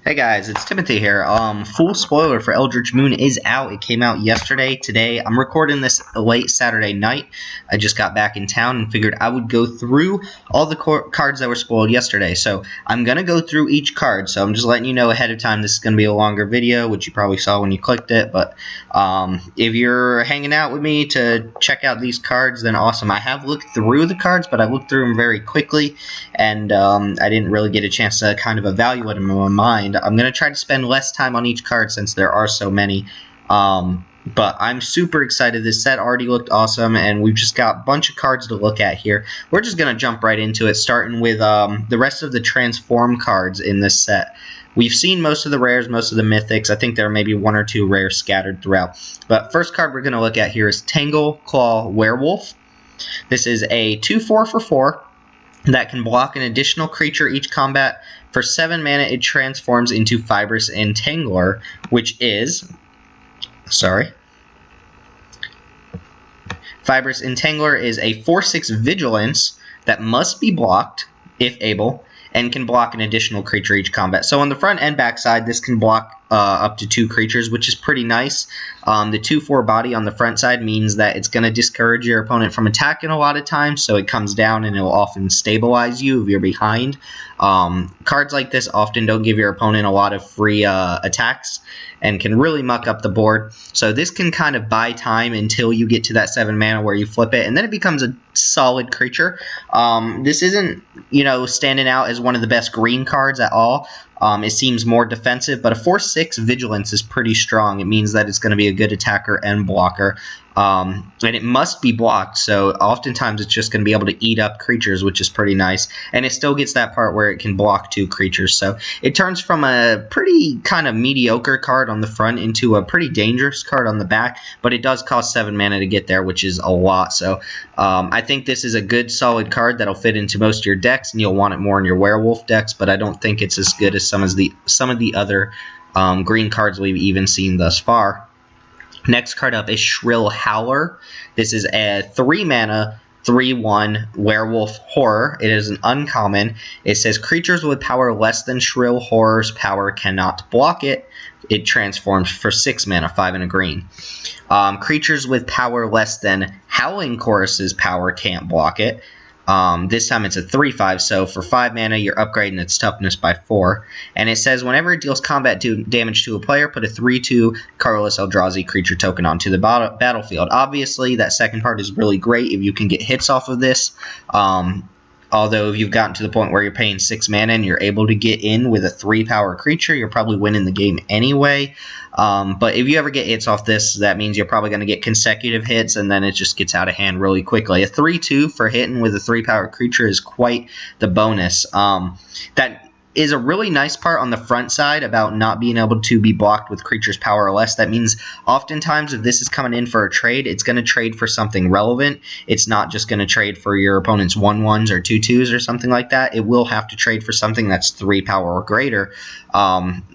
Hey guys, it's Timothy here. Full spoiler for Eldritch Moon is out. It came out yesterday. Today, I'm recording this late Saturday night. I just got back in town and figured I would go through all the cards that were spoiled yesterday. So I'm going to go through each card. So I'm just letting you know ahead of time this is going to be a longer video, which you probably saw when you clicked it. But if you're hanging out with me to check out these cards, then awesome. I have looked through the cards, but I looked through them very quickly, and I didn't really get a chance to kind of evaluate them in my mind. I'm going to try to spend less time on each card since there are so many. But I'm super excited. This set already looked awesome, and we've just got a bunch of cards to look at here. We're just going to jump right into it, starting with the rest of the transform cards in this set. We've seen most of the rares, most of the mythics. I think there are maybe one or two rares scattered throughout. But first card we're going to look at here is Tangle, Claw, Werewolf. This is a 2/4 for 4 that can block an additional creature each combat. For 7 mana, it transforms into Fibrous Entangler, which is... Fibrous Entangler is a 4/6 Vigilance that must be blocked, if able, and can block an additional creature each combat. So on the front and back side, this can block up to 2 creatures, which is pretty nice. The 2/4 body on the front side means that it's going to discourage your opponent from attacking a lot of times, so it comes down and it will often stabilize you if you're behind. Cards like this often don't give your opponent a lot of free attacks and can really muck up the board. So this can kind of buy time until you get to that 7 mana where you flip it, and then it becomes a solid creature. This isn't, standing out as one of the best green cards at all. It seems more defensive, but a 4/6 Vigilance is pretty strong. It means that it's going to be a good attacker and blocker. And it must be blocked, so oftentimes it's just going to be able to eat up creatures, which is pretty nice. And it still gets that part where it can block 2 creatures. So it turns from a pretty kind of mediocre card on the front into a pretty dangerous card on the back, but it does cost 7 mana to get there, which is a lot. So I think this is a good solid card that'll fit into most of your decks, and you'll want it more in your werewolf decks, but I don't think it's as good as some of the other green cards we've even seen thus far. Next card up is Shrill Howler. This is a 3 mana, 3/1 werewolf horror. It is an uncommon. It says creatures with power less than Shrill Horror's power cannot block it. It transforms for 6 mana, 5 and a green. Creatures with power less than Howling Chorus's power can't block it. This time it's a 3/5, so for 5 mana you're upgrading its toughness by 4. And it says whenever it deals combat damage to a player, put a 3/2 Colorless Eldrazi creature token onto the battlefield. Obviously, that second part is really great if you can get hits off of this. Although if you've gotten to the point where you're paying 6 mana and you're able to get in with a 3-power creature, you're probably winning the game anyway. But if you ever get hits off this, that means you're probably going to get consecutive hits, and then it just gets out of hand really quickly. A 3/2 for hitting with a 3-power creature is quite the bonus. That is a really nice part on the front side about not being able to be blocked with creatures power or less. That means oftentimes if this is coming in for a trade, it's going to trade for something relevant. It's not just going to trade for your opponent's 1/1s or 2/2s or something like that. It will have to trade for something that's 3 power or greater.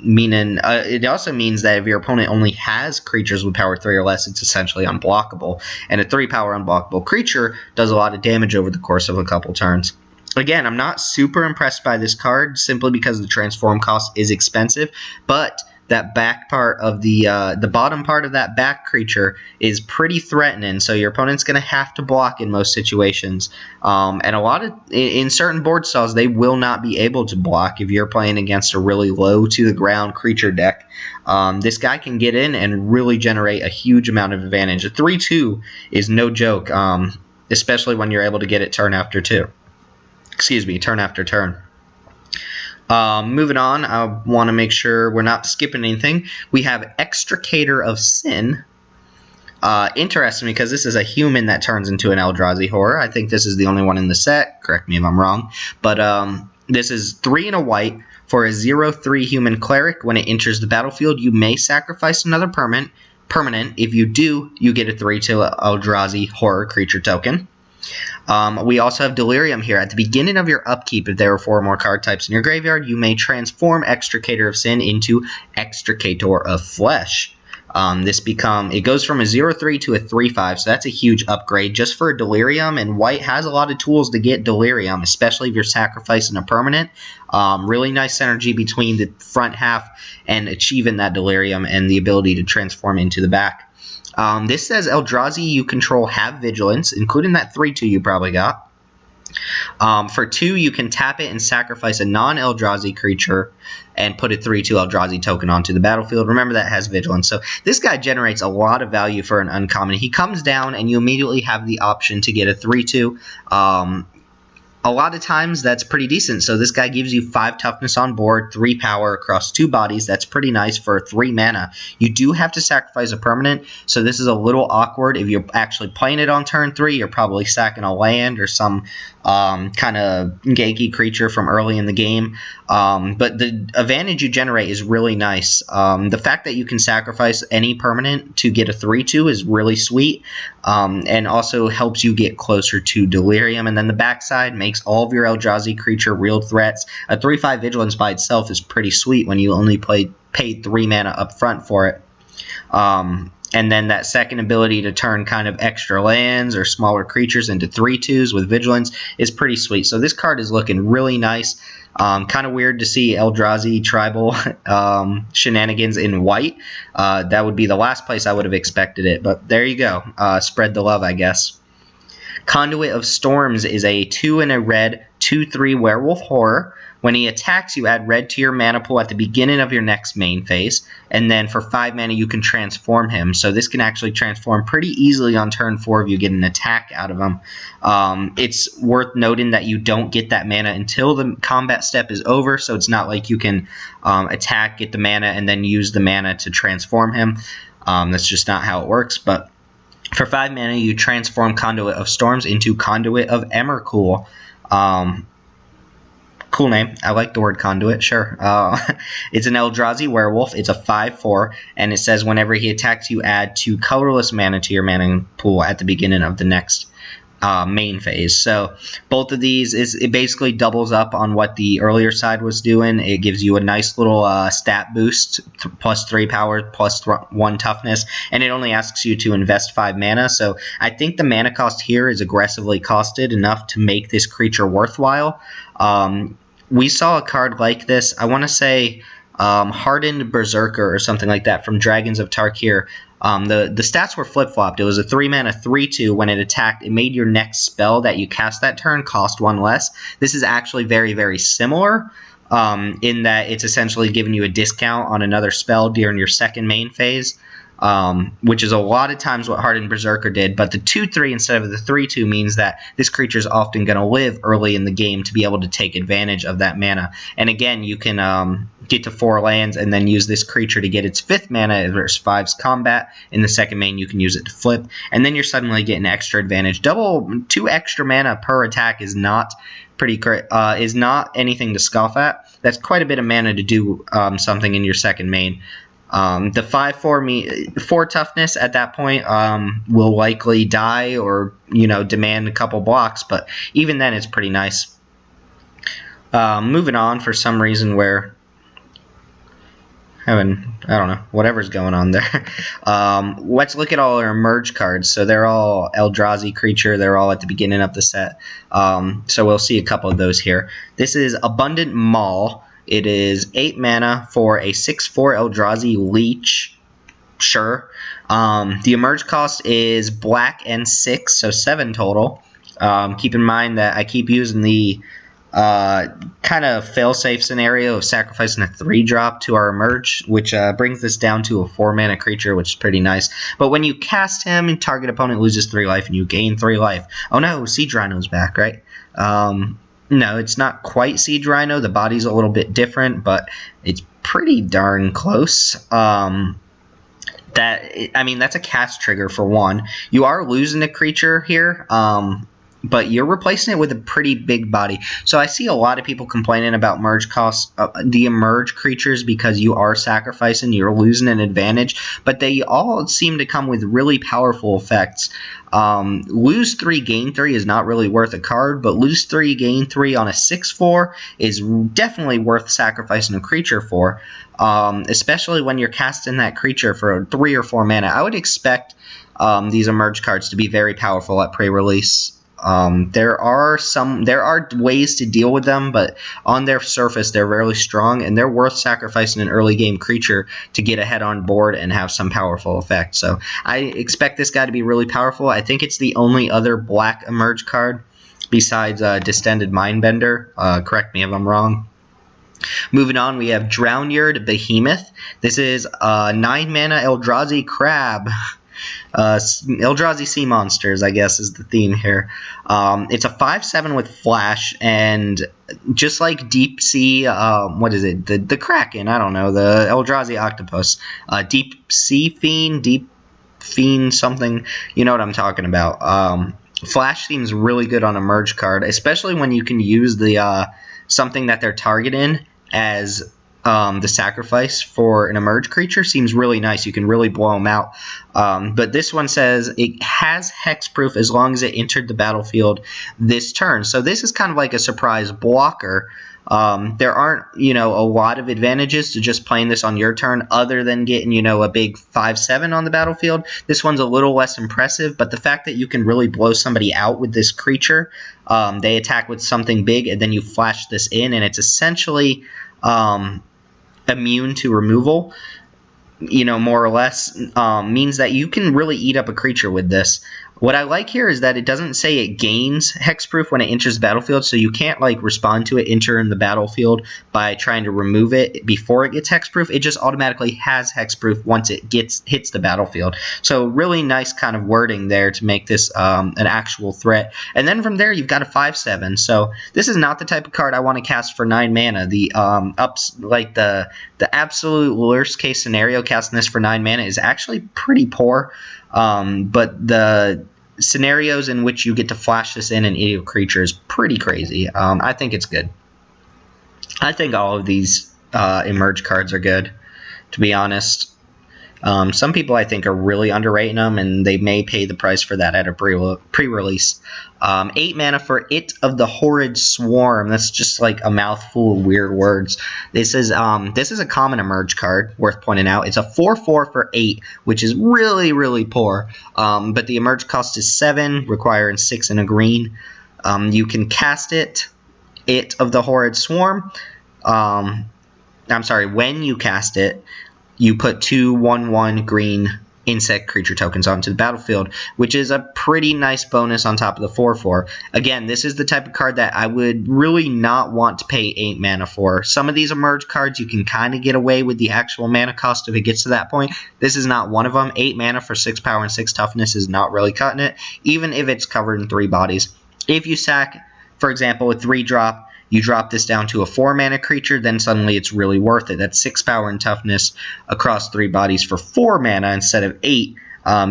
Meaning it also means that if your opponent only has creatures with power 3 or less, it's essentially unblockable. And a 3-power unblockable creature does a lot of damage over the course of a couple turns. Again, I'm not super impressed by this card simply because the transform cost is expensive, but that back part of the bottom part of that back creature is pretty threatening, so your opponent's going to have to block in most situations. And in certain board styles, they will not be able to block if you're playing against a really low to the ground creature deck. This guy can get in and really generate a huge amount of advantage. A 3/2 is no joke, especially when you're able to get it turn after turn. Moving on, I want to make sure we're not skipping anything. We have Extricator of Sin. Interesting because this is a human that turns into an Eldrazi horror. I think this is the only one in the set. Correct me if I'm wrong. But this is 3 and a white for a 0/3 human cleric. When it enters the battlefield, you may sacrifice another permanent. If you do, you get a 3/2 Eldrazi horror creature token. We also have Delerium here. At the beginning of your upkeep, if there are 4 or more card types in your graveyard, you may transform Extricator of Sin into Extricator of Flesh. It goes from a 0/3 to a 3/5, so that's a huge upgrade just for Delerium, and white has a lot of tools to get Delerium, especially if you're sacrificing a permanent. Really nice synergy between the front half and achieving that Delerium and the ability to transform into the back. This says Eldrazi you control have Vigilance, including that 3/2 you probably got. For 2, you can tap it and sacrifice a non-Eldrazi creature and put a 3/2 Eldrazi token onto the battlefield. Remember, that has Vigilance. So this guy generates a lot of value for an uncommon. He comes down, and you immediately have the option to get a 3/2. A lot of times that's pretty decent. So this guy gives you 5 toughness on board, 3 power across 2 bodies. That's pretty nice for 3 mana. You do have to sacrifice a permanent, so this is a little awkward. If you're actually playing it on turn 3, you're probably sacking a land or some kind of ganky creature from early in the game. But the advantage you generate is really nice. The fact that you can sacrifice any permanent to get a 3/2 is really sweet, and also helps you get closer to Delerium. And then the backside makes all of your Eldrazi creature real threats. A 3/5 Vigilance by itself is pretty sweet when you only paid 3 mana up front for it. And then that second ability to turn kind of extra lands or smaller creatures into 3/2s with Vigilance is pretty sweet. So this card is looking really nice. Kind of weird to see Eldrazi tribal shenanigans in white. That would be the last place I would have expected it. But there you go. Spread the love, I guess. Conduit of Storms is a 2 and a red 2/3 werewolf horror. When he attacks, you add red to your mana pool at the beginning of your next main phase, and then for 5 mana you can transform him. So this can actually transform pretty easily on turn 4 if you get an attack out of him. It's worth noting that you don't get that mana until the combat step is over, so it's not like you can attack, get the mana, and then use the mana to transform him. That's just not how it works, but for 5 mana you transform Conduit of Storms into Conduit of Emrakul. Cool name. I like the word conduit, sure. It's an Eldrazi werewolf. It's a 5/4, and it says whenever he attacks, you add 2 colorless mana to your mana pool at the beginning of the next main phase. So both of these, it basically doubles up on what the earlier side was doing. It gives you a nice little stat boost, plus 3 power, plus 1 toughness, and it only asks you to invest 5 mana. So I think the mana cost here is aggressively costed enough to make this creature worthwhile. We saw a card like this, I want to say Hardened Berserker or something like that from Dragons of Tarkir. The stats were flip-flopped. It was a 3 mana 3/2. When it attacked, it made your next spell that you cast that turn cost 1 less. This is actually very, very similar in that it's essentially giving you a discount on another spell during your second main phase. Which is a lot of times what Hardened Berserker did, but the 2/3 instead of the 3/2 means that this creature is often going to live early in the game to be able to take advantage of that mana. And again, you can get to 4 lands and then use this creature to get its 5th mana if it survives combat. In the second main, you can use it to flip, and then you're suddenly getting extra advantage. 2 extra mana per attack is not is not anything to scoff at. That's quite a bit of mana to do something in your second main. The 5/4 toughness at that point will likely die or demand a couple blocks, but even then it's pretty nice. Moving on, for some reason where I don't know, whatever's going on there. Let's look at all our emerge cards. So they're all Eldrazi creature. They're all at the beginning of the set. So we'll see a couple of those here. This is Abundant Maul. It is 8 mana for a 6/4 Eldrazi Leech. Sure. The emerge cost is black and 6, so 7 total. Keep in mind that I keep using the kind of fail-safe scenario of sacrificing a 3-drop to our emerge, which brings this down to a 4-mana creature, which is pretty nice. But when you cast him, and target opponent loses 3 life, and you gain 3 life. Oh no, Siege Rhino's back, right? No, it's not quite Siege Rhino. The body's a little bit different, but it's pretty darn close. That's a cast trigger for 1. You are losing a creature here, but you're replacing it with a pretty big body. So I see a lot of people complaining about merge costs, the emerge creatures, because you are sacrificing, you're losing an advantage, but they all seem to come with really powerful effects. Lose 3, gain 3 is not really worth a card, but lose 3, gain 3 on a 6/4 is definitely worth sacrificing a creature for, especially when you're casting that creature for 3 or 4 mana. I would expect these emerge cards to be very powerful at pre-release. There are ways to deal with them, but on their surface they're really strong, and they're worth sacrificing an early game creature to get ahead on board and have some powerful effect. So I expect this guy to be really powerful. I think it's the only other black emerge card besides Distended Mindbender. Correct me if I'm wrong. Moving on, we have Drown Yerd Behemoth. This is 9 mana Eldrazi Crab. Eldrazi Sea Monsters, I guess, is the theme here. It's a 5/7 with flash, and just like Deep Sea, what is it? The Kraken, I don't know, the Eldrazi Octopus. Deep Sea Fiend, Deep Fiend something, you know what I'm talking about. Flash seems really good on a merge card, especially when you can use the something that they're targeting as the sacrifice for an emerge creature. Seems really nice. You can really blow them out. But this one says it has hexproof as long as it entered the battlefield this turn. So this is kind of like a surprise blocker. There aren't, a lot of advantages to just playing this on your turn other than getting, a big 5/7 on the battlefield. This one's a little less impressive, but the fact that you can really blow somebody out with this creature, they attack with something big, and then you flash this in, and it's essentially immune to removal, more or less, means that you can really eat up a creature with this. What I like here is that it doesn't say it gains hexproof when it enters the battlefield, so you can't respond to it entering the battlefield by trying to remove it before it gets hexproof. It just automatically has hexproof once it hits the battlefield. So really nice kind of wording there to make this an actual threat. And then from there you've got a 5/7. So this is not the type of card I want to cast for 9 mana. The the absolute worst case scenario casting this for 9 mana is actually pretty poor. But the scenarios in which you get to flash this in and eat a creature is pretty crazy. I think it's good. I think all of these emerge cards are good, to be honest. Some people I think are really underrating them, and they may pay the price for that at a pre-release. 8 mana for It of the Horrid Swarm. That's just like a mouthful of weird words. This is a common emerge card, worth pointing out. It's a 4/4 for 8, which is really, really poor. But the emerge cost is 7, requiring 6 and a green. You can cast it, It of the Horrid Swarm. I'm sorry, when you cast it, you put 2 1/1 green insect creature tokens onto the battlefield, which is a pretty nice bonus on top of the 4/4. Again, this is the type of card that I would really not want to pay 8 mana for. Some of these emerge cards you can kind of get away with the actual mana cost if it gets to that point. This is not one of them. 8 mana for 6 power and 6 toughness is not really cutting it, even if it's covered in 3 bodies. If you sack, for example, a 3-drop, you drop this down to a 4 mana creature, then suddenly it's really worth it. That's 6 power and toughness across 3 bodies for 4 mana instead of 8.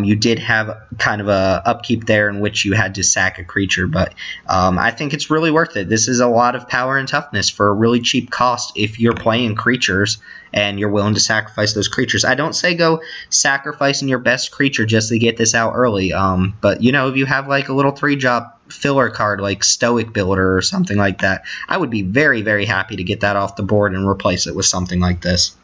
You did have kind of a upkeep there in which you had to sack a creature, but I think it's really worth it. This is a lot of power and toughness for a really cheap cost if you're playing creatures and you're willing to sacrifice those creatures. I don't say go sacrificing your best creature just to get this out early, but if you have like a little 3-drop filler card like Stoic Builder or something like that, I would be very, very happy to get that off the board and replace it with something like this.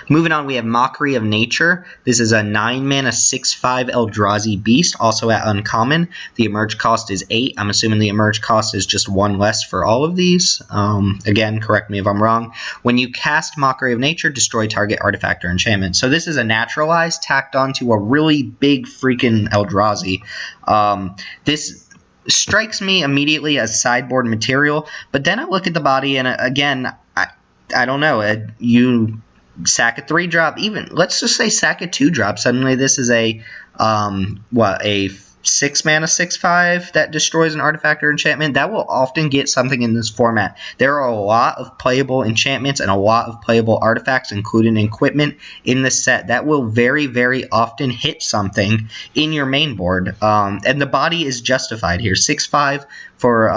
Moving on, we have Mockery of Nature. This is a 9 mana 6/5 Eldrazi Beast, also at uncommon. The emerge cost is 8. I'm assuming the emerge cost is just 1 less for all of these. Again, correct me if I'm wrong. When you cast Mockery of Nature, destroy target artifact or enchantment. So this is a naturalized tacked onto a really big freaking Eldrazi. This strikes me immediately as sideboard material, but then I look at the body and again, I don't know. You sack a 3-drop, even let's just say sack a 2-drop. Suddenly this is a 6 mana 6/5 that destroys an artifact or enchantment, that will often get something in this format. There are a lot of playable enchantments and a lot of playable artifacts, including equipment, in this set that will very, very often hit something in your main board. And the body is justified here. 6/5 for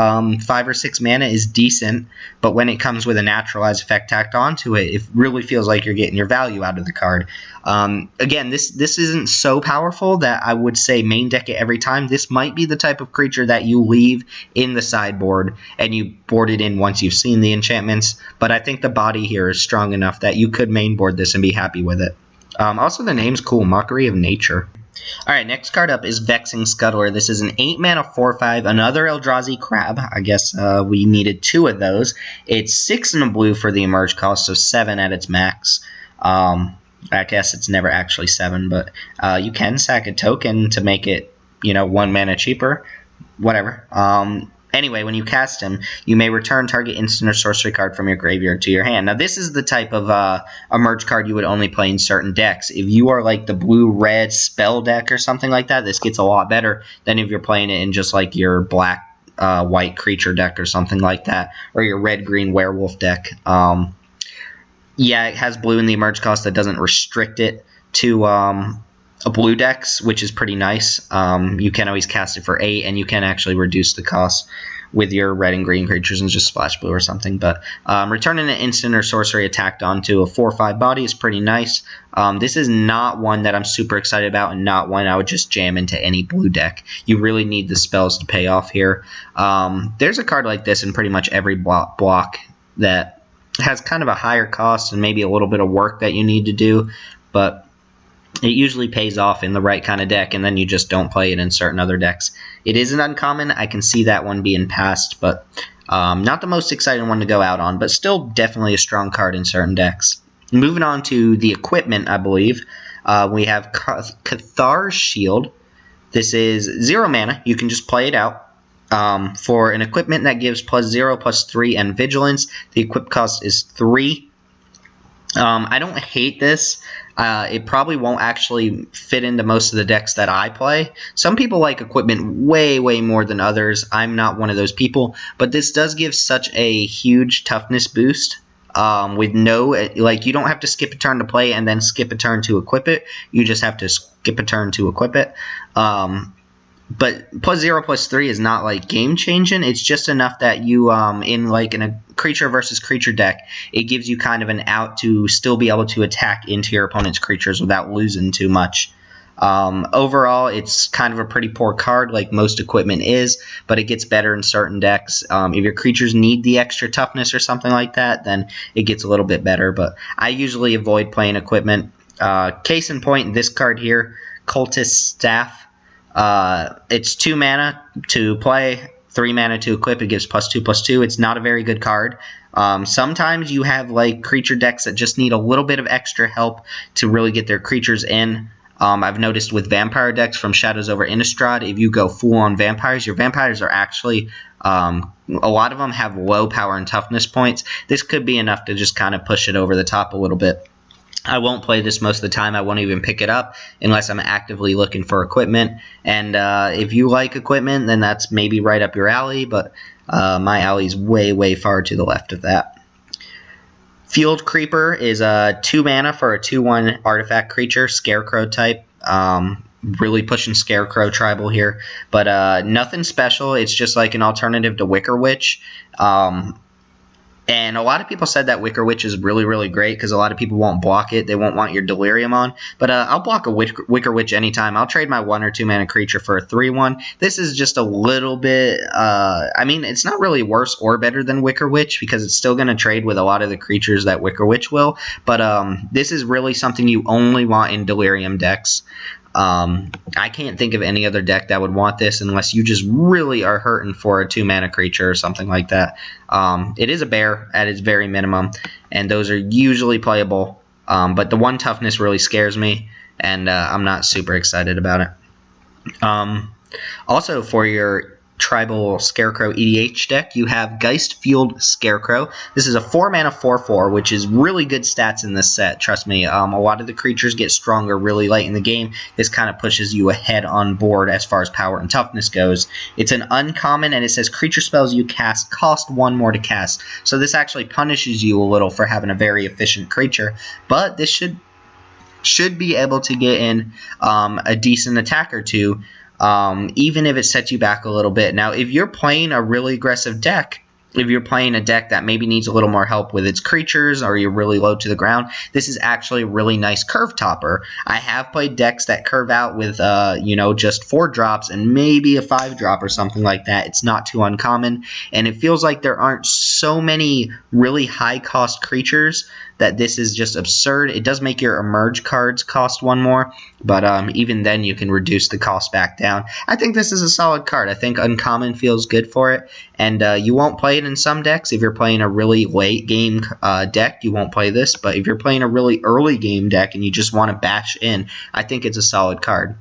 5 or 6 mana is decent, but when it comes with a naturalized effect tacked onto it, it really feels like you're getting your value out of the card. Again, this isn't so powerful that I would say main deck it every time. This might be the type of creature that you leave in the sideboard and you board it in once you've seen the enchantments, but I think the body here is strong enough that you could main board this and be happy with it. Also, the name's cool, Mockery of Nature. Alright, next card up is Vexing Scuttler. This is an 8 mana 4/5, another Eldrazi crab. I guess we needed 2 of those. It's 6 and a blue for the emerge cost, so 7 at its max. I guess it's never actually 7, but you can sack a token to make it, 1 mana cheaper. Whatever. Anyway, when you cast him, you may return target instant or sorcery card from your graveyard to your hand. Now, this is the type of emerge card you would only play in certain decks. If you are like the blue-red spell deck or something like that, this gets a lot better than if you're playing it in just like your black-white creature deck or something like that, or your red-green werewolf deck. Yeah, it has blue in the emerge cost that doesn't restrict it to a blue decks, which is pretty nice. You can always cast it for 8, and you can actually reduce the cost with your red and green creatures and just splash blue or something. But returning an instant or sorcery attacked onto a 4/5 body is pretty nice. This is not one that I'm super excited about, and not one I would just jam into any blue deck. You really need the spells to pay off here. There's a card like this in pretty much every block that has kind of a higher cost and maybe a little bit of work that you need to do, but it usually pays off in the right kind of deck, and then you just don't play it in certain other decks. It is an uncommon. I can see that one being passed, but not the most exciting one to go out on, but still definitely a strong card in certain decks. Moving on to the equipment, I believe, we have Cathar's Shield. This is 0 mana. You can just play it out. For an equipment that gives +0, +3, and vigilance, the equip cost is 3. I don't hate this. It probably won't actually fit into most of the decks that I play. Some people like equipment way, way more than others. I'm not one of those people, but this does give such a huge toughness boost. With no, you don't have to skip a turn to play and then skip a turn to equip it. You just have to skip a turn to equip it. But +0, +3 is not like game changing. It's just enough that you in a creature versus creature deck, it gives you kind of an out to still be able to attack into your opponent's creatures without losing too much. Overall, it's kind of a pretty poor card, like most equipment is, but it gets better in certain decks. If your creatures need the extra toughness or something like that, then it gets a little bit better. But I usually avoid playing equipment. Case in point, this card here, Cultist Staff. It's 2 mana to play, 3 mana to equip. It gives +2/+2. It's not a very good card. Sometimes you have creature decks that just need a little bit of extra help to really get their creatures in. I've noticed with vampire decks from Shadows over Innistrad, if you go full on vampires, your vampires are actually a lot of them have low power and toughness points. This could be enough to just kind of push it over the top a little bit. I won't play this most of the time. I won't even pick it up unless I'm actively looking for equipment. And if you like equipment, then that's maybe right up your alley, but my alley's way, way far to the left of that. Field Creeper is 2 mana for a 2/1 artifact creature, Scarecrow type. Really pushing Scarecrow tribal here, but nothing special. It's just like an alternative to Wicker Witch. And a lot of people said that Wicker Witch is really, really great because a lot of people won't block it. They won't want your Delerium on. But I'll block a Wicker Witch anytime. I'll trade my 1 or 2 mana creature for a 3/1. This is just a little bit... I mean, it's not really worse or better than Wicker Witch because it's still going to trade with a lot of the creatures that Wicker Witch will. But this is really something you only want in Delerium decks. I can't think of any other deck that would want this unless you just really are hurting for a 2 mana creature or something like that. It is a bear at its very minimum, and those are usually playable. But the 1 toughness really scares me, and I'm not super excited about it. Also, for your tribal Scarecrow EDH deck, you have Geistfield Scarecrow. This is a 4-mana 4/4, which is really good stats in this set, trust me. A lot of the creatures get stronger really late in the game. This kind of pushes you ahead on board as far as power and toughness goes. It's an uncommon, and it says creature spells you cast cost 1 more to cast. So this actually punishes you a little for having a very efficient creature, but this should be able to get in a decent attack or two, even if it sets you back a little bit. Now, if you're playing a really aggressive deck, if you're playing a deck that maybe needs a little more help with its creatures, or you're really low to the ground, this is actually a really nice curve topper. I have played decks that curve out with, just 4 drops and maybe a 5 drop or something like that. It's not too uncommon, and it feels like there aren't so many really high cost creatures that this is just absurd. It does make your emerge cards cost 1 more, but even then you can reduce the cost back down. I think this is a solid card. I think uncommon feels good for it, and you won't play it in some decks. If you're playing a really late game deck, you won't play this, but if you're playing a really early game deck and you just want to bash in, I think it's a solid card.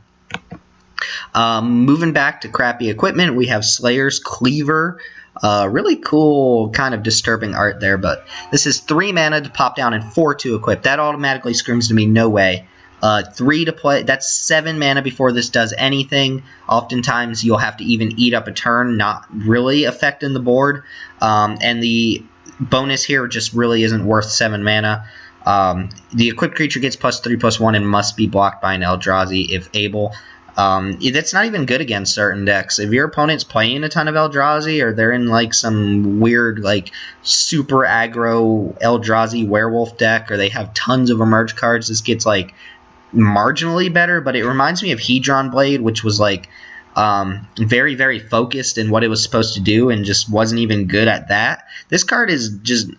Moving back to crappy equipment, we have Slayer's Cleaver. Really cool, kind of disturbing art there, but this is 3 mana to pop down and 4 to equip. That automatically screams to me, no way. 3 to play, that's 7 mana before this does anything. Oftentimes you'll have to even eat up a turn, not really affecting the board. And the bonus here just really isn't worth 7 mana. The equipped creature gets +3/+1 and must be blocked by an Eldrazi if able. That's not even good against certain decks. If your opponent's playing a ton of Eldrazi, or they're in like some weird like super aggro Eldrazi werewolf deck, or they have tons of emerge cards, this gets like marginally better. But it reminds me of Hedron Blade, which was like very, very focused in what it was supposed to do and just wasn't even good at that. This card is just,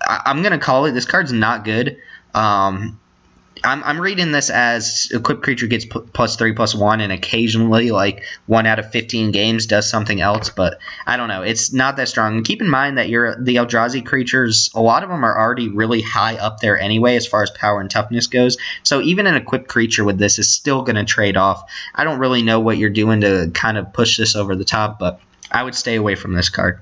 I'm going to call it, this card's not good. I'm reading this as equipped creature gets +3/+1, and occasionally, like 1 out of 15 games, does something else. But I don't know. It's not that strong. And keep in mind that the Eldrazi creatures, a lot of them are already really high up there anyway as far as power and toughness goes. So even an equipped creature with this is still going to trade off. I don't really know what you're doing to kind of push this over the top, but I would stay away from this card.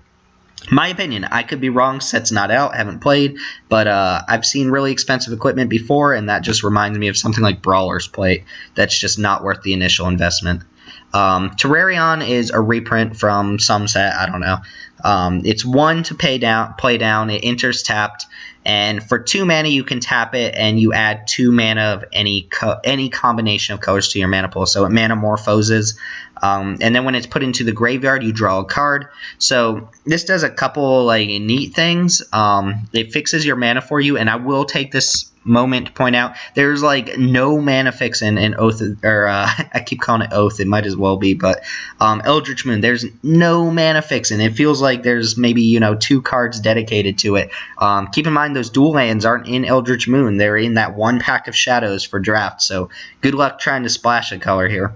My opinion, I could be wrong, set's not out, haven't played, but I've seen really expensive equipment before, and that just reminds me of something like Brawler's Plate that's just not worth the initial investment. Terraria On is a reprint from some set, I don't know. It's 1 to play down, it enters tapped, and for 2 mana you can tap it, and you add 2 mana of any combination of colors to your mana pool, so it manamorphoses. And then when it's put into the graveyard, you draw a card. So this does a couple like neat things. It fixes your mana for you, and I will take this moment to point out there's like no mana fixing in Oath, or I keep calling it Oath, it might as well be, but Eldritch Moon, there's no mana fixing. It feels like there's maybe 2 cards dedicated to it. Keep in mind those dual lands aren't in Eldritch Moon, they're in that 1 pack of shadows for draft, so good luck trying to splash a color here.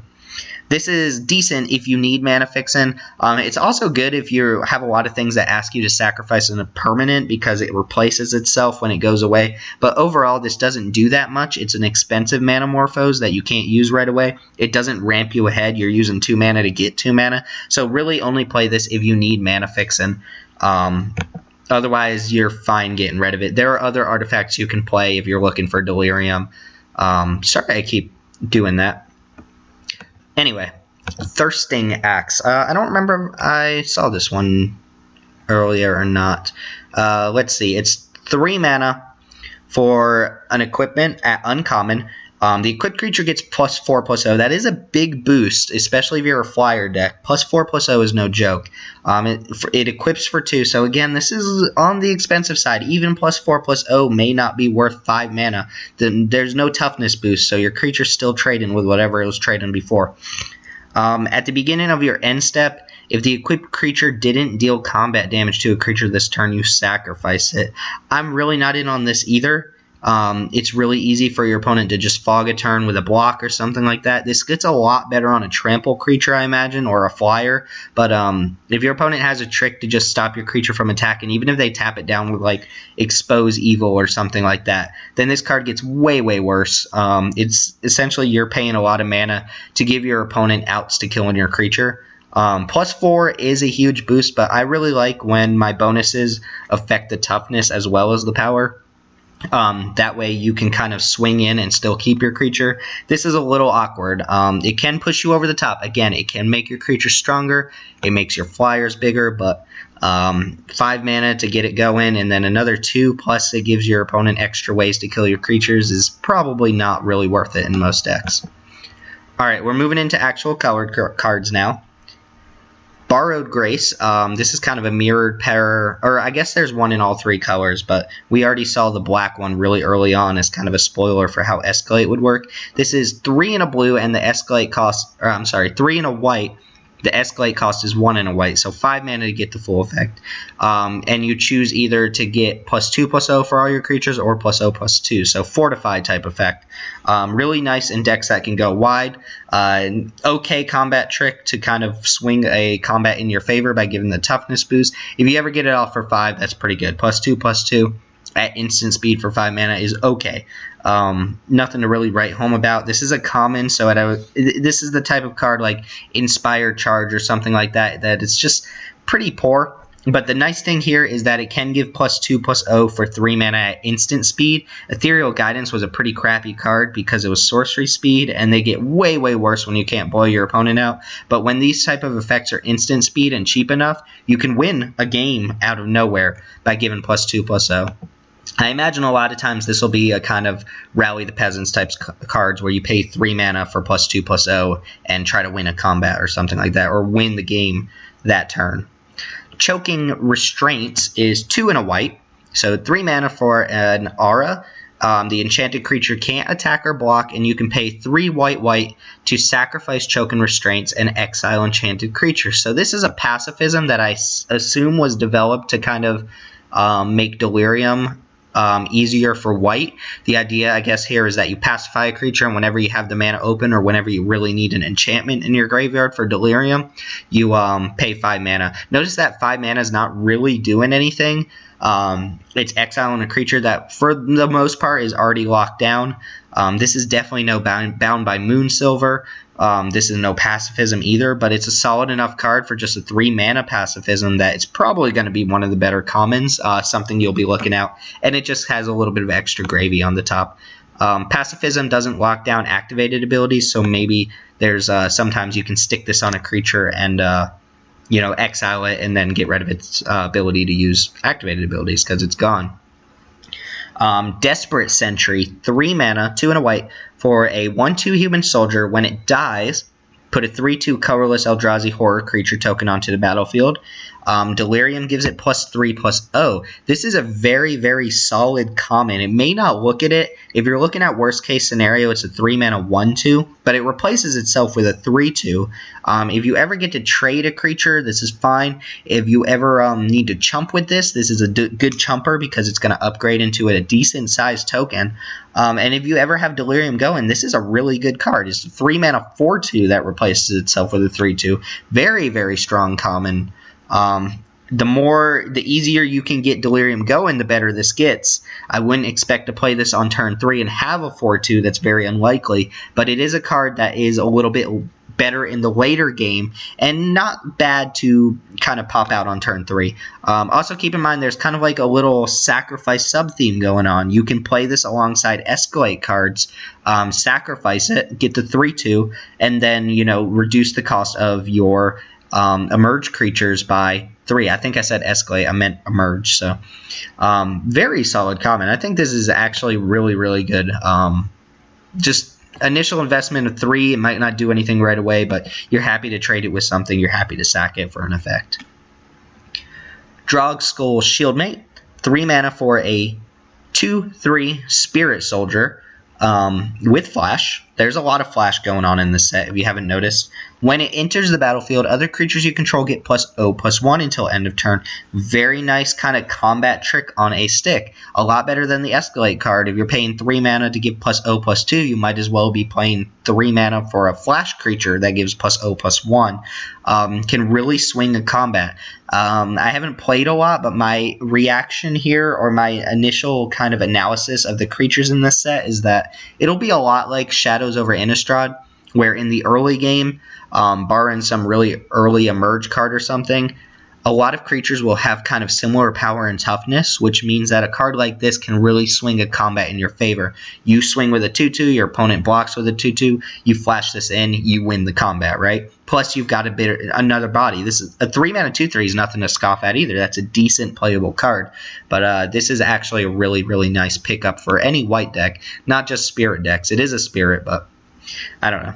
This is decent if you need mana fixing. It's also good if you have a lot of things that ask you to sacrifice a permanent because it replaces itself when it goes away. But overall, this doesn't do that much. It's an expensive manamorphose that you can't use right away. It doesn't ramp you ahead. You're using 2 mana to get 2 mana. So really only play this if you need mana fixing. Otherwise, you're fine getting rid of it. There are other artifacts you can play if you're looking for Delerium. Sorry I keep doing that. Anyway, Thirsting Axe. I don't remember if I saw this one earlier or not. Let's see. It's 3 mana for an equipment at uncommon. The equipped creature gets +4/+0. That is a big boost, especially if you're a flyer deck. +4/+0 is no joke. It equips for 2. So again, this is on the expensive side. Even +4/+0 may not be worth 5 mana. Then there's no toughness boost, so your creature's still trading with whatever it was trading before. At the beginning of your end step, if the equipped creature didn't deal combat damage to a creature this turn, you sacrifice it. I'm really not in on this either. It's really easy for your opponent to just fog a turn with a block or something like that. This gets a lot better on a trample creature, I imagine, or a flyer. But if your opponent has a trick to just stop your creature from attacking, even if they tap it down with like Expose Evil or something like that, then this card gets way, way worse. It's essentially you're paying a lot of mana to give your opponent outs to killing your creature. +4 is a huge boost, but I really like when my bonuses affect the toughness as well as the power. That way you can kind of swing in and still keep your creature. This is a little awkward. It can push you over the top. Again, it can make your creature stronger. It makes your flyers bigger, but 5 mana to get it going, and then another 2, plus it gives your opponent extra ways to kill your creatures, is probably not really worth it in most decks. Alright, we're moving into actual colored cards now. Borrowed Grace, this is kind of a mirrored pair, or I guess there's one in all 3 colors, but we already saw the black one really early on as kind of a spoiler for how Escalate would work. This is 3 in a blue, and the Escalate cost, or I'm sorry, 3 in a white. The Escalate cost is 1 in a white, so 5 mana to get the full effect. And you choose either to get +2/+0 for all your creatures or +0/+2, so fortified type effect. Really nice in decks that can go wide. Okay combat trick to kind of swing a combat in your favor by giving the toughness boost. If you ever get it off for 5, that's pretty good. +2/+2 at instant speed for 5 mana is okay. Nothing to really write home about. This is a common, so this is the type of card like Inspired Charge or something like that, that it's just pretty poor. But the nice thing here is that it can give +2/+0 for 3 mana at instant speed. Ethereal Guidance was a pretty crappy card because it was sorcery speed, and they get way, way worse when you can't boil your opponent out. But when these type of effects are instant speed and cheap enough, you can win a game out of nowhere by giving +2/+0. I imagine a lot of times this will be a kind of Rally the Peasants type cards where you pay 3 mana for +2/+0 and try to win a combat or something like that, or win the game that turn. Choking Restraints is 2 in a white, so 3 mana for an aura. The enchanted creature can't attack or block, and you can pay 3 white to sacrifice Choking Restraints and exile enchanted creatures. So this is a pacifism that I assume was developed to kind of make Delerium easier for white. The idea, I guess, here is that you pacify a creature, and whenever you have the mana open or whenever you really need an enchantment in your graveyard for Delerium, you pay 5 mana. Notice that 5 mana is not really doing anything. It's exiling a creature that, for the most part, is already locked down. This is definitely no bound by Moonsilver. This is no pacifism either, but it's a solid enough card for just a 3 mana pacifism that it's probably going to be one of the better commons, something you'll be looking out, and it just has a little bit of extra gravy on the top. Pacifism doesn't lock down activated abilities, so maybe there's sometimes you can stick this on a creature and exile it and then get rid of its ability to use activated abilities because it's gone. Desperate Sentry, 3 mana, 2 and a white, for a 1/2 human soldier. When it dies, put a 3/2 colorless Eldrazi horror creature token onto the battlefield. Delerium gives it +3/+0. This is a very, very solid common. It may not look at it. If you're looking at worst case scenario, it's a 3 mana 1/2, but it replaces itself with a 3/2. If you ever get to trade a creature, this is fine. If you ever need to chump with this is a good chumper because it's going to upgrade into a decent sized token. And if you ever have Delerium going, this is a really good card. It's a 3 mana 4/2 that replaces itself with a 3/2. Very, very strong common. The easier you can get Delerium going, the better this gets. I wouldn't expect to play this on turn 3 and have a 4/2. That's very unlikely, but it is a card that is a little bit better in the later game and not bad to kind of pop out on turn 3. Also keep in mind there's kind of like a little sacrifice sub-theme going on. You can play this alongside Escalate cards, sacrifice it, get the 3/2, and then reduce the cost of your emerge creatures by 3. I think I said Escalate, I meant emerge. So very solid common. I think this is actually really, really good. Just initial investment of 3. It might not do anything right away, but you're happy to trade it with something. You're happy to sack it for an effect. Drogskull Shieldmate, 3 mana for a 2/3 Spirit Soldier with Flash. There's a lot of Flash going on in this set if you haven't noticed. When it enters the battlefield, other creatures you control get +0/+1 until end of turn. Very nice kind of combat trick on a stick. A lot better than the Escalate card. If you're paying 3 mana to give +0/+2, you might as well be playing 3 mana for a Flash creature that gives +0/+1. Can really swing a combat. I haven't played a lot, but my reaction here, or my initial kind of analysis of the creatures in this set, is that it'll be a lot like Shadows over Innistrad, where in the early game, barring some really early emerge card or something, a lot of creatures will have kind of similar power and toughness, which means that a card like this can really swing a combat in your favor. You swing with a 2/2, your opponent blocks with a 2/2, you flash this in, you win the combat, right? Plus, you've got another body. This is a 3-mana 2/3 is nothing to scoff at either. That's a decent playable card. But this is actually a really, really nice pickup for any white deck, not just spirit decks. It is a spirit, but I don't know.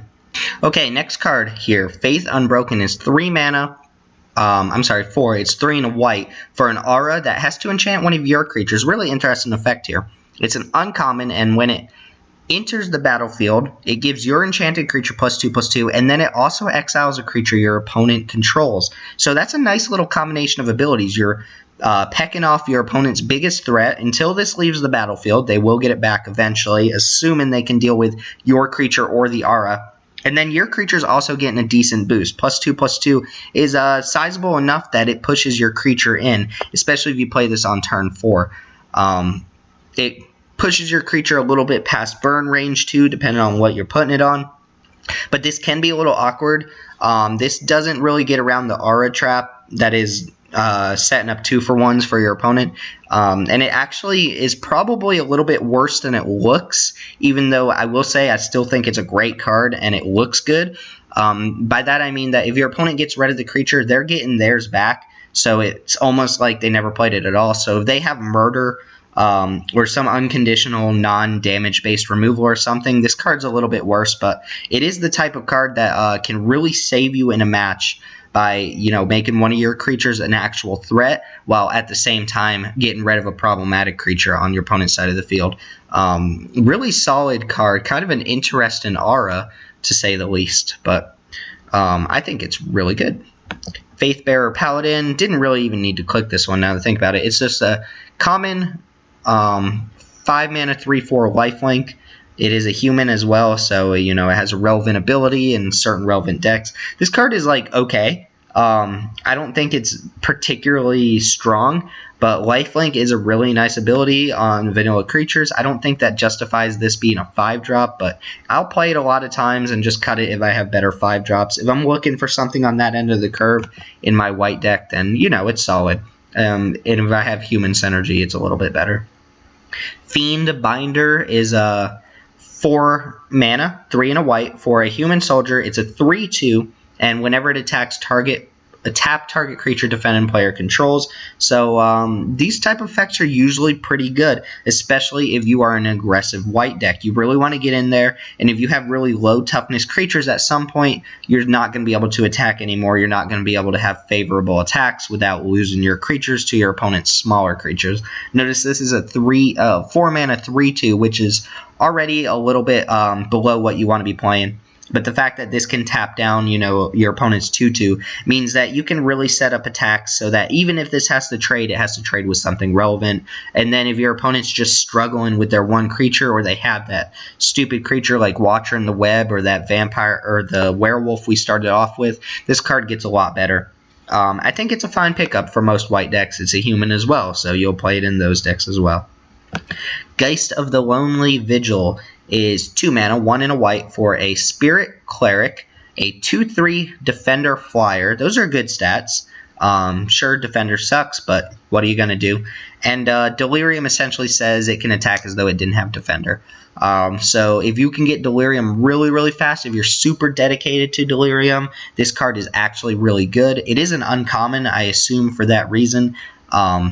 Okay, next card here. Faith Unbroken is 3 mana. 4. It's 3 and a white for an aura that has to enchant one of your creatures. Really interesting effect here. It's an uncommon, and when it enters the battlefield, it gives your enchanted creature +2/+2, and then it also exiles a creature your opponent controls. So that's a nice little combination of abilities. You're pecking off your opponent's biggest threat until this leaves the battlefield. They will get it back eventually, assuming they can deal with your creature or the aura. And then your creature's also getting a decent boost. +2/+2 is sizable enough that it pushes your creature in, especially if you play this on turn 4. It pushes your creature a little bit past burn range too, depending on what you're putting it on. But this can be a little awkward. This doesn't really get around the aura trap that is setting up 2-for-1s for your opponent. And it actually is probably a little bit worse than it looks, even though I will say I still think it's a great card and it looks good. By that I mean that if your opponent gets rid of the creature, they're getting theirs back. So it's almost like they never played it at all. So if they have murder or some unconditional non-damage based removal or something, this card's a little bit worse. But it is the type of card that can really save you in a match by, you know, making one of your creatures an actual threat while at the same time getting rid of a problematic creature on your opponent's side of the field. Really solid card, kind of an interesting aura to say the least, but I think it's really good. Faithbearer Paladin, didn't really even need to click this one now that I think about it. It's just a common 5-mana 3/4 lifelink. It is a human as well, so, you know, it has a relevant ability in certain relevant decks. This card is, like, okay. I don't think it's particularly strong, but lifelink is a really nice ability on vanilla creatures. I don't think that justifies this being a 5-drop, but I'll play it a lot of times and just cut it if I have better 5-drops. If I'm looking for something on that end of the curve in my white deck, then, you know, it's solid. And if I have human synergy, it's a little bit better. Fiend Binder is a 4 mana, 3 and a white for a human soldier. It's a 3/2, and whenever it attacks a tap target creature defending player controls. So these type of effects are usually pretty good, especially if you are an aggressive white deck. You really want to get in there, and if you have really low toughness creatures, at some point you're not going to be able to attack anymore. You're not going to be able to have favorable attacks without losing your creatures to your opponent's smaller creatures. Notice this is a 4 mana 3/2, which is already a little bit below what you want to be playing. But the fact that this can tap down, you know, your opponent's 2/2 means that you can really set up attacks so that even if this has to trade, it has to trade with something relevant. And then if your opponent's just struggling with their one creature, or they have that stupid creature like Watcher in the Web or that vampire or the werewolf we started off with, this card gets a lot better. I think it's a fine pickup for most white decks. It's a human as well, so you'll play it in those decks as well. Geist of the Lonely Vigil is 2 mana, 1 and a white for a spirit cleric, a 2/3 defender flyer. Those are good stats. Sure, defender sucks, but what are you going to do? And Delerium essentially says it can attack as though it didn't have defender. So if you can get Delerium really, really fast, if you're super dedicated to Delerium, this card is actually really good. It is an uncommon, I assume, for that reason.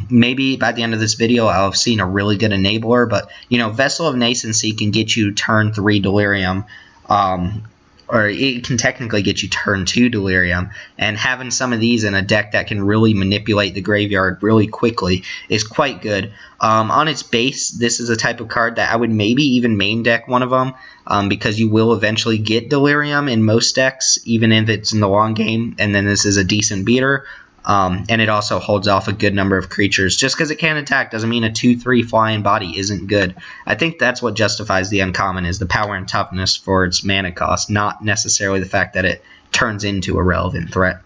Maybe by the end of this video I'll have seen a really good enabler, but, you know, Vessel of Nascency can get you turn 3 Delerium, or it can technically get you turn 2 Delerium, and having some of these in a deck that can really manipulate the graveyard really quickly is quite good. On its base, this is a type of card that I would maybe even main deck one of them, because you will eventually get Delerium in most decks, even if it's in the long game, and then this is a decent beater. And it also holds off a good number of creatures. Just because it can attack doesn't mean a 2/3 flying body isn't good. I think that's what justifies the uncommon, is the power and toughness for its mana cost, not necessarily the fact that it turns into a relevant threat.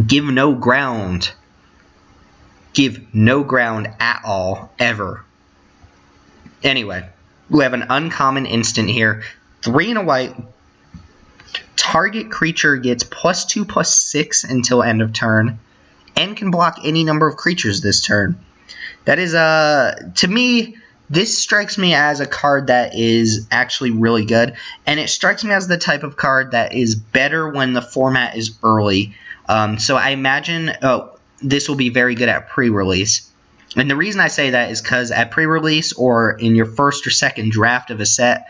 Give no ground. Give no ground at all, ever. Anyway, we have an uncommon instant here. 3 and a white Target creature gets +2/+6 until end of turn, and can block any number of creatures this turn. That is, to me, this strikes me as a card that is actually really good, and it strikes me as the type of card that is better when the format is early. So I imagine this will be very good at pre-release. And the reason I say that is because at pre-release or in your first or second draft of a set,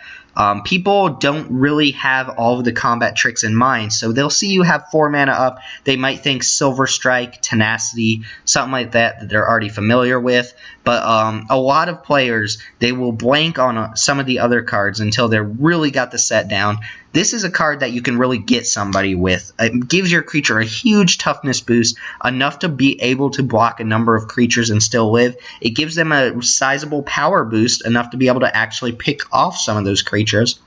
people don't really have all of the combat tricks in mind. So they'll see you have 4 mana up. They might think Silver Strike, Tenacity, something like that they're already familiar with. But a lot of players, they will blank on some of the other cards until they're really got the set down. This is a card that you can really get somebody with. It gives your creature a huge toughness boost, enough to be able to block a number of creatures and still live. It gives them a sizable power boost, enough to be able to actually pick off some of those creatures.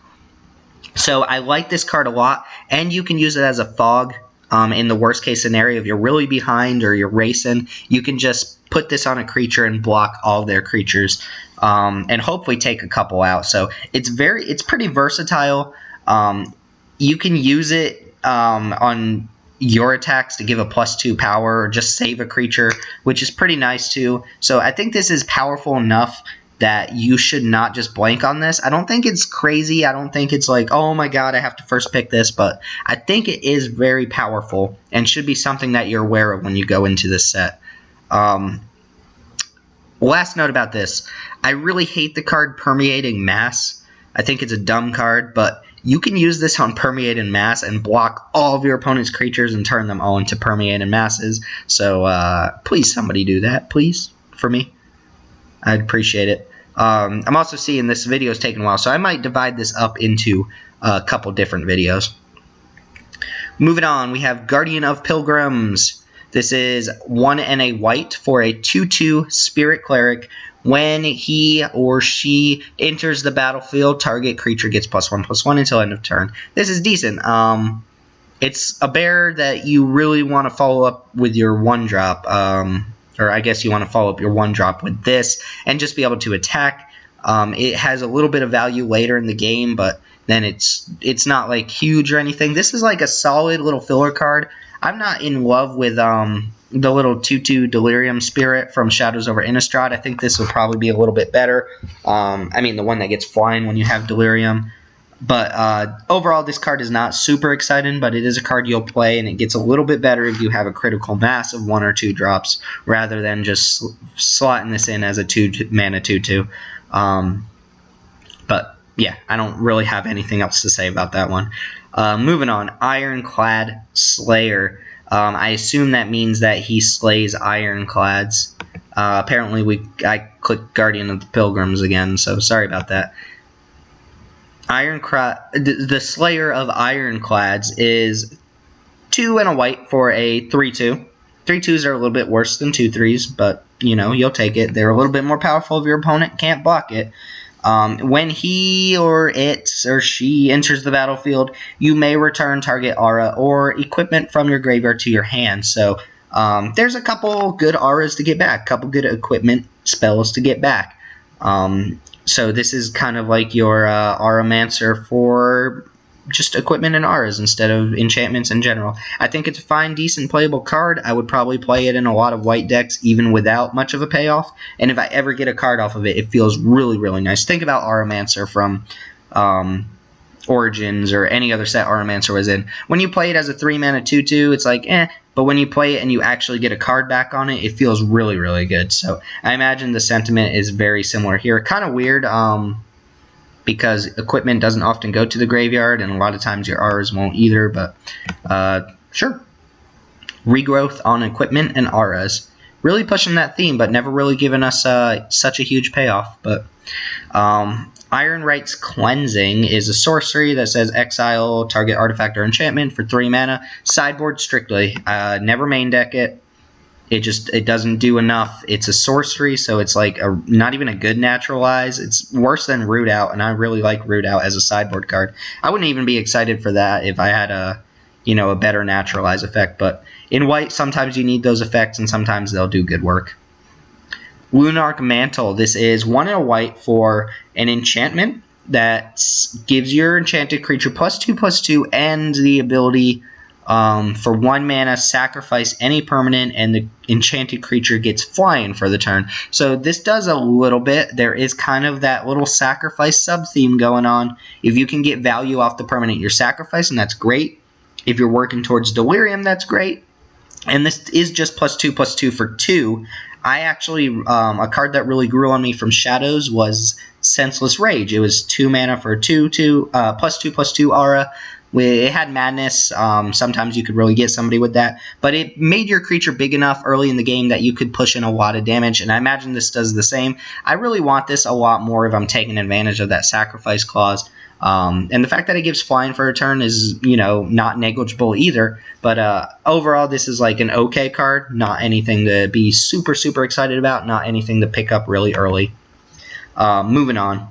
So I like this card a lot, and you can use it as a fog. In the worst case scenario, if you're really behind or you're racing, you can just put this on a creature and block all their creatures, and hopefully take a couple out. So it's pretty versatile. You can use it on your attacks to give a +2 power or just save a creature, which is pretty nice too. So I think this is powerful enough that you should not just blank on this. I don't think it's crazy. I don't think it's like, oh my god, I have to first pick this, but I think it is very powerful and should be something that you're aware of when you go into this set. Last note about this. I really hate the card Permeating Mass. I think it's a dumb card, but you can use this on Permeating Mass and block all of your opponent's creatures and turn them all into Permeating Masses. So please somebody do that, please, for me. I'd appreciate it. I'm also seeing this video is taking a while, so I might divide this up into a couple different videos. Moving on, we have Guardian of Pilgrims. This is 1 and a white for a 2/2 Spirit Cleric. When he or she enters the battlefield, target creature gets +1/+1 until end of turn. This is decent. It's a bear that you really want to follow up with your 1-drop. Or I guess you want to follow up your 1-drop with this and just be able to attack. It has a little bit of value later in the game, but then it's not like huge or anything. This is like a solid little filler card. I'm not in love with the little 2/2 Delerium Spirit from Shadows over Innistrad. I think this will probably be a little bit better. I mean, the one that gets flying when you have Delerium. But overall, this card is not super exciting, but it is a card you'll play, and it gets a little bit better if you have a critical mass of 1 or 2 drops, rather than just slotting this in as a 2-mana 2/2. But yeah, I don't really have anything else to say about that one. Moving on, Ironclad Slayer. I assume that means that he slays Ironclads. Apparently, I clicked Guardian of the Pilgrims again, so sorry about that. The Slayer of Ironclads is 2 and a white for a 3/2. 3/2s are a little bit worse than 2/3s, but you know, you'll take it. They're a little bit more powerful if your opponent can't block it. When he or it or she enters the battlefield, you may return target aura or equipment from your graveyard to your hand. So there's a couple good auras to get back, a couple good equipment spells to get back. So this is kind of like your Auramancer for just equipment and auras instead of enchantments in general. I think it's a fine, decent playable card. I would probably play it in a lot of white decks even without much of a payoff. And if I ever get a card off of it, it feels really, really nice. Think about Auramancer from Origins or any other set Auramancer was in. When you play it as a 3-mana 2/2, it's like, eh. But when you play it and you actually get a card back on it, it feels really, really good. So I imagine the sentiment is very similar here. Kind of weird because equipment doesn't often go to the graveyard, and a lot of times your auras won't either. But sure. Regrowth on equipment and auras. Really pushing that theme, but never really giving us such a huge payoff. But Iron Right's Cleansing is a sorcery that says exile target artifact or enchantment for 3 mana. Sideboard strictly. Never main deck it. It doesn't do enough. It's a sorcery, so it's like not even a good naturalize. It's worse than Root Out, and I really like Root Out as a sideboard card. I wouldn't even be excited for that if I had a better naturalize effect. But in white, sometimes you need those effects, and sometimes they'll do good work. Moonark Mantle. This is 1 and a white for an enchantment that gives your enchanted creature +2/+2 and the ability for 1 mana, sacrifice any permanent, and the enchanted creature gets flying for the turn. So this does a little bit. There is kind of that little sacrifice sub-theme going on. If you can get value off the permanent you're sacrificing, that's great. If you're working towards Delerium, that's great. And this is just +2/+2 for 2. I actually, a card that really grew on me from Shadows was Senseless Rage. It was 2 mana for 2/2, +2/+2 aura. It had madness. Sometimes you could really get somebody with that. But it made your creature big enough early in the game that you could push in a lot of damage. And I imagine this does the same. I really want this a lot more if I'm taking advantage of that sacrifice clause. And the fact that it gives flying for a turn is, not negligible either. But overall, this is like an okay card. Not anything to be super, super excited about. Not anything to pick up really early. Moving on.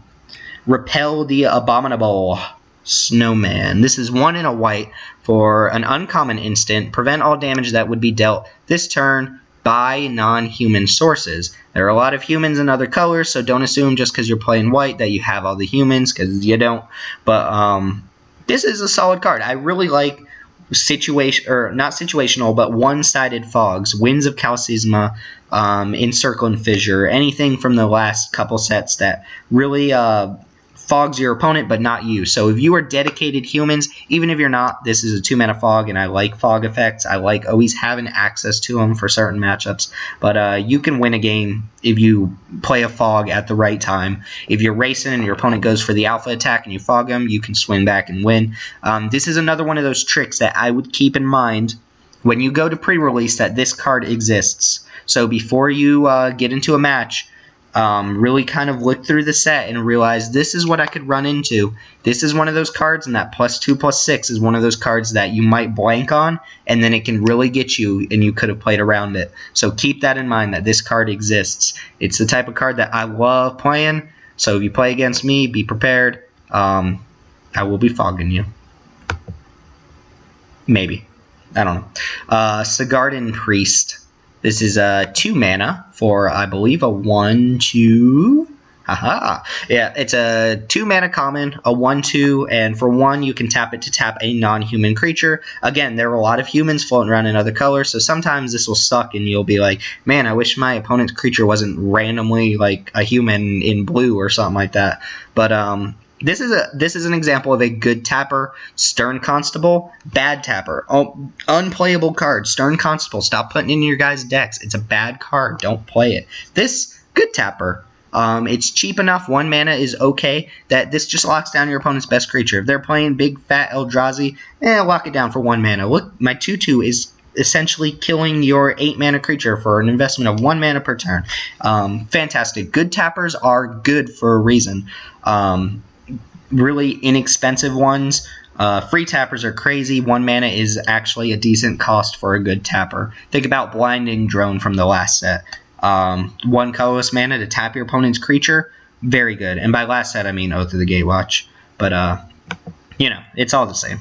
Repel the Abominable Snowman. This is 1 and a white for an uncommon instant. Prevent all damage that would be dealt this turn by non-human sources. There are a lot of humans in other colors, so don't assume just because you're playing white that you have all the humans, because you don't. But this is a solid card. I really like not situational, but one-sided fogs, Winds of Calcisma, Encircle and Fissure, anything from the last couple sets that really fogs your opponent, but not you. So if you are dedicated humans, even if you're not, this is a 2 mana fog, and I like fog effects. I like always having access to them for certain matchups. But you can win a game if you play a fog at the right time. If you're racing and your opponent goes for the alpha attack and you fog them, you can swing back and win. This is another one of those tricks that I would keep in mind when you go to pre-release, that this card exists. So before you get into a match, really kind of look through the set and realize this is what I could run into. This is one of those cards, and that +2/+6 is one of those cards that you might blank on, and then it can really get you, and you could have played around it. So keep that in mind, that this card exists. It's the type of card that I love playing, so if you play against me, be prepared. I will be fogging you. Maybe. I don't know. Sigarden Priest. This is 2 mana for, I believe, a 1/2. Haha. Yeah, it's a 2 mana common, a 1/2, and for 1 you can tap it to tap a non-human creature. Again, there are a lot of humans floating around in other colors, so sometimes this will suck and you'll be like, man, I wish my opponent's creature wasn't randomly like a human in blue or something like that. But this is an example of a good tapper. Stern Constable, bad tapper. Oh, unplayable card. Stern Constable, stop putting it in your guys' decks. It's a bad card. Don't play it. This, good tapper. It's cheap enough. 1 mana is okay. That this just locks down your opponent's best creature. If they're playing big fat Eldrazi, lock it down for 1 mana. Look, my 2/2 is essentially killing your 8 mana creature for an investment of 1 mana per turn. Fantastic. Good tappers are good for a reason. Really inexpensive ones. Free tappers are crazy. 1 mana is actually a decent cost for a good tapper. Think about Blinding Drone from the last set. 1 colorless mana to tap your opponent's creature. Very good. And by last set, I mean Oath of the Gatewatch. But, it's all the same.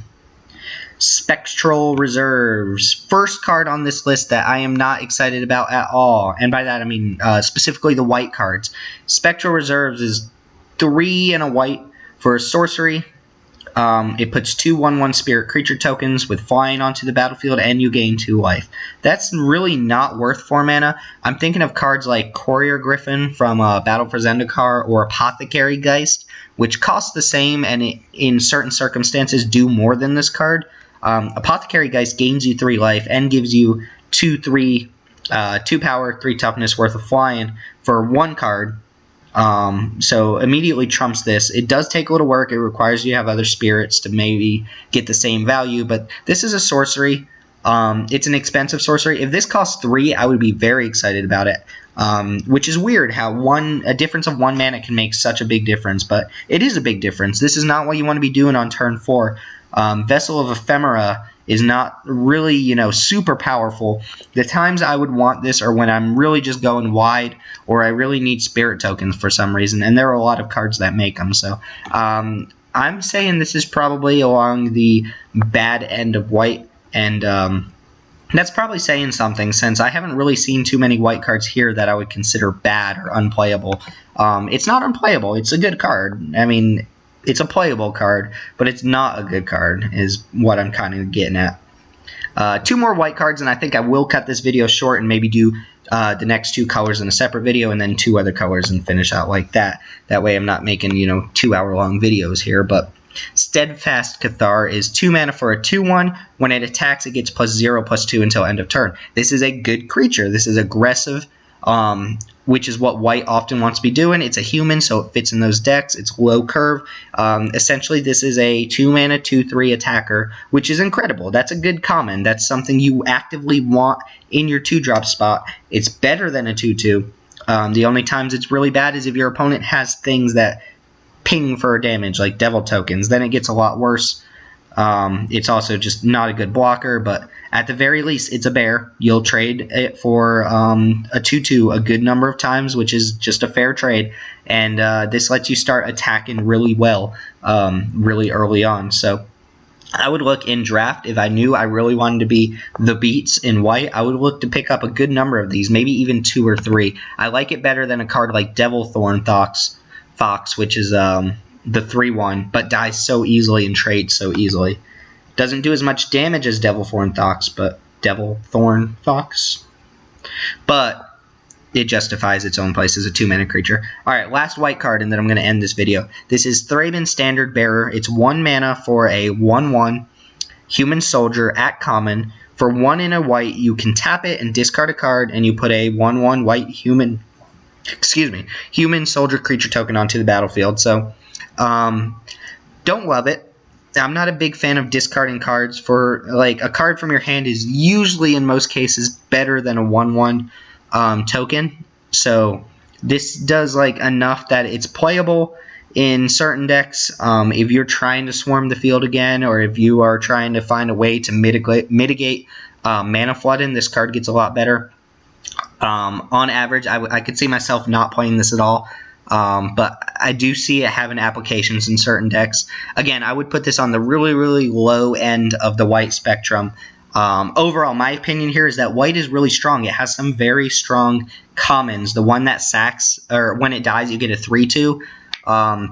Spectral Reserves. First card on this list that I am not excited about at all. And by that, I mean specifically the white cards. Spectral Reserves is 3 and a white. For a sorcery, it puts 2 1/1 spirit creature tokens with flying onto the battlefield, and you gain 2 life. That's really not worth 4 mana. I'm thinking of cards like Courier Griffin from Battle for Zendikar or Apothecary Geist, which cost the same and in certain circumstances do more than this card. Apothecary Geist gains you 3 life and gives you 2 power, 3 toughness worth of flying for 1 card. So immediately trumps this. It does take a little work. It requires you to have other spirits to maybe get the same value, but this is a sorcery. It's an expensive sorcery. If this costs 3, I would be very excited about it. Which is weird how a difference of 1 mana can make such a big difference, but it is a big difference. This is not what you want to be doing on turn 4. Vessel of Ephemera is not really, super powerful. The times I would want this are when I'm really just going wide or I really need spirit tokens for some reason, and there are a lot of cards that make them. So I'm saying this is probably along the bad end of white, and that's probably saying something since I haven't really seen too many white cards here that I would consider bad or unplayable. It's not unplayable. It's a good card. I mean, it's a playable card, but it's not a good card, is what I'm kind of getting at. 2 more white cards, and I think I will cut this video short and maybe do the next 2 colors in a separate video, and then 2 other colors and finish out like that. That way I'm not making, 2-hour-long videos here. But Steadfast Cathar is 2 mana for a 2/1. When it attacks, it gets +0/+2 until end of turn. This is a good creature. This is aggressive, which is what white often wants to be doing. It's a human, so it fits in those decks. It's low curve. Essentially, this is a 2 mana 2/3 attacker, which is incredible. That's a good common. That's something you actively want in your 2-drop spot. It's better than a 2/2. The only times it's really bad is if your opponent has things that ping for damage, like devil tokens. Then it gets a lot worse. It's also just not a good blocker, but at the very least, it's a bear. You'll trade it for a 2/2 a good number of times, which is just a fair trade. And this lets you start attacking really well really early on. So I would look in draft, if I knew I really wanted to be the beats in white, I would look to pick up a good number of these, maybe even 2 or 3. I like it better than a card like Devilthorn Fox, which is the 3/1, but dies so easily and trades so easily. Doesn't do as much damage as Devilthorn Fox, but it justifies its own place as a 2-mana creature. Alright, last white card, and then I'm going to end this video. This is Thraben Standardbearer. It's 1 mana for a 1/1 human soldier at common. For 1 in a white, you can tap it and discard a card, and you put a 1/1 white human soldier creature token onto the battlefield. So, don't love it. I'm not a big fan of discarding cards. For like, a card from your hand is usually, in most cases, better than a 1/1 token. So this does like enough that it's playable in certain decks. If you're trying to swarm the field again, or if you are trying to find a way to mitigate mana flooding, this card gets a lot better. On average, I could see myself not playing this at all. But I do see it having applications in certain decks. Again, I would put this on the really, really low end of the white spectrum. Overall, my opinion here is that white is really strong. It has some very strong commons. The one that sacks, or when it dies, you get a 3/2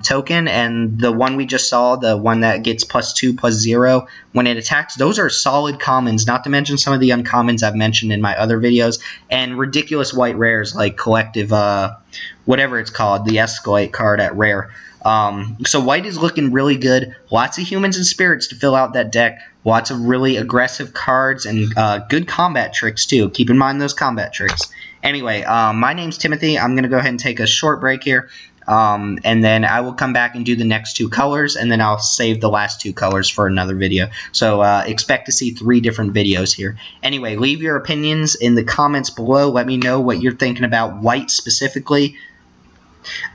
token, and the one we just saw, the one that gets +2/+0 when it attacks, those are solid commons, not to mention some of the uncommons I've mentioned in my other videos, and ridiculous white rares like collective, whatever it's called, the Escalate card at rare. So white is looking really good. Lots of humans and spirits to fill out that deck. Lots of really aggressive cards and good combat tricks too. Keep in mind those combat tricks. Anyway, my name's Timothy. I'm going to go ahead and take a short break here. And then I will come back and do the next 2 colors, and then I'll save the last 2 colors for another video. So expect to see 3 different videos here. Anyway, leave your opinions in the comments below. Let me know what you're thinking about white specifically,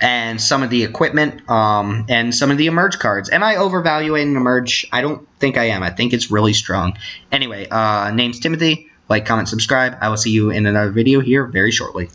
and some of the equipment, and some of the emerge cards. Am I overvaluing emerge? I don't think I am. I think it's really strong. Anyway, name's Timothy. Like, comment, subscribe. I will see you in another video here very shortly.